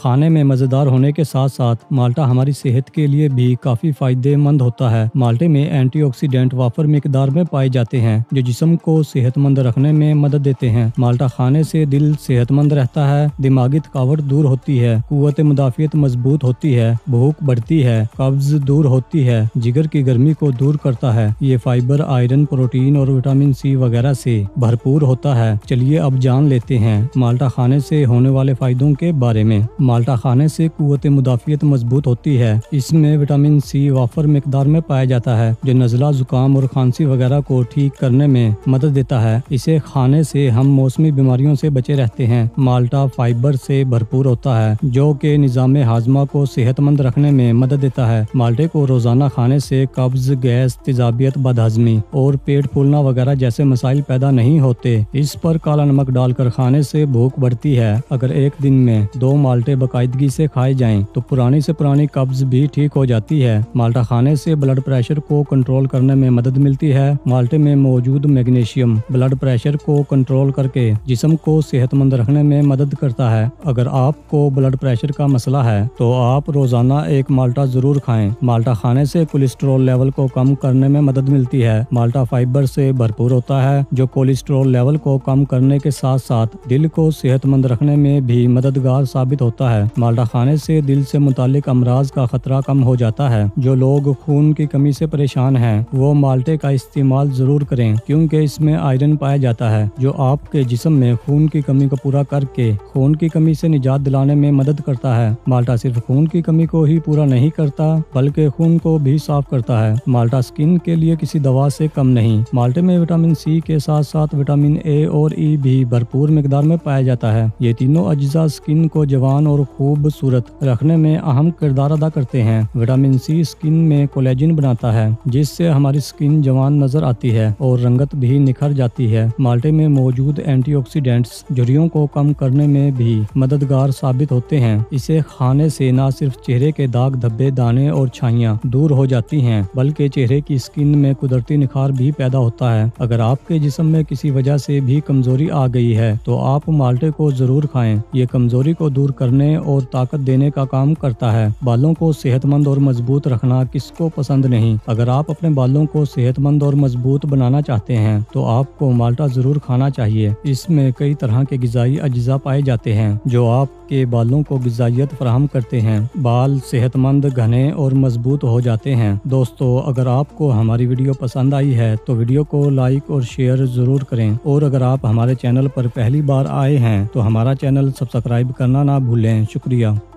खाने में मज़ेदार होने के साथ साथ माल्टा हमारी सेहत के लिए भी काफ़ी फ़ायदेमंद होता है। माल्टे में एंटीऑक्सीडेंट वाफर मिकदार में पाए जाते हैं जो जिस्म को सेहतमंद रखने में मदद देते हैं। माल्टा खाने से दिल सेहतमंद रहता है, दिमागी थकावट दूर होती है, कुव्वत मुदाफ़ियत मजबूत होती है, भूख बढ़ती है, कब्ज़ दूर होती है, जिगर की गर्मी को दूर करता है। ये फाइबर, आयरन, प्रोटीन और विटामिन सी वगैरह से भरपूर होता है। चलिए अब जान लेते हैं माल्टा खाने से होने वाले फायदों के बारे में। माल्टा खाने से कुव्वत मुदाफ़ियत मजबूत होती है। इसमें विटामिन सी वाफर मिकदार में पाया जाता है जो नज़ला, जुकाम और खांसी वगैरह को ठीक करने में मदद देता है। इसे खाने से हम मौसमी बीमारियों से बचे रहते हैं। माल्टा फाइबर से भरपूर होता है जो कि निज़ाम हाजमा को सेहतमंद रखने में मदद देता है। माल्टे को रोजाना खाने से कब्ज, गैस, तेजाबियत, बदहजमी और पेट फूलना वगैरह जैसे मसाइल पैदा नहीं होते। इस पर काला नमक डालकर खाने से भूख बढ़ती है। अगर एक दिन में 2 माल्टे बाकायदगी से खाए जाएं तो पुरानी से पुरानी कब्ज भी ठीक हो जाती है। माल्टा खाने से ब्लड प्रेशर को कंट्रोल करने में मदद मिलती है। माल्टे में मौजूद मैग्नीशियम ब्लड प्रेशर को कंट्रोल करके जिस्म को सेहतमंद रखने में मदद करता है। अगर आपको ब्लड प्रेशर का मसला है तो आप रोजाना एक माल्टा जरूर खाएं। माल्टा खाने से कोलेस्ट्रॉल लेवल को कम करने में मदद मिलती है। माल्टा फाइबर से भरपूर होता है जो कोलेस्ट्रॉल लेवल को कम करने के साथ साथ दिल को सेहतमंद रखने में भी मददगार साबित होता है। माल्टा खाने से दिल से मुतालिक अमराज का खतरा कम हो जाता है। जो लोग खून की कमी से परेशान हैं वो माल्टे का इस्तेमाल जरूर करें क्योंकि इसमें आयरन पाया जाता है जो आपके जिस्म में खून की कमी को पूरा करके खून की कमी से निजात दिलाने में मदद करता है। माल्टा सिर्फ खून की कमी को ही पूरा नहीं करता बल्कि खून को भी साफ करता है। माल्टा स्किन के लिए किसी दवा से कम नहीं। माल्टे में विटामिन सी के साथ साथ विटामिन ए और ई भी भरपूर मिकदार में पाया जाता है। ये तीनों अज्जा स्किन को जवान और खूबसूरत रखने में अहम किरदार अदा करते हैं। विटामिन सी स्किन में कोलेजन बनाता है जिससे हमारी स्किन जवान नजर आती है और रंगत भी निखर जाती है। माल्टे में मौजूद एंटीऑक्सीडेंट्स झुर्रियों को कम करने में भी मददगार साबित होते हैं। इसे खाने से न सिर्फ चेहरे के दाग, धब्बे, दाने और छाइयाँ दूर हो जाती हैं बल्कि चेहरे की स्किन में कुदरती निखार भी पैदा होता है। अगर आपके जिस्म में किसी वजह से भी कमजोरी आ गई है तो आप माल्टे को जरूर खाएं। ये कमजोरी को दूर करने और ताकत देने का काम करता है। बालों को सेहतमंद और मजबूत रखना किसको पसंद नहीं। अगर आप अपने बालों को सेहतमंद और मजबूत बनाना चाहते हैं तो आपको माल्टा जरूर खाना चाहिए। इसमें कई तरह के ग़िज़ाई अज्जा पाए जाते हैं जो आपके बालों को ग़िज़ाइयत फराहम करते हैं। बाल सेहतमंद, घने और मजबूत हो जाते हैं। दोस्तों, अगर आपको हमारी वीडियो पसंद आई है तो वीडियो को लाइक और शेयर जरूर करें और अगर आप हमारे चैनल पर पहली बार आए हैं तो हमारा चैनल सब्सक्राइब करना ना भूलें। शुक्रिया।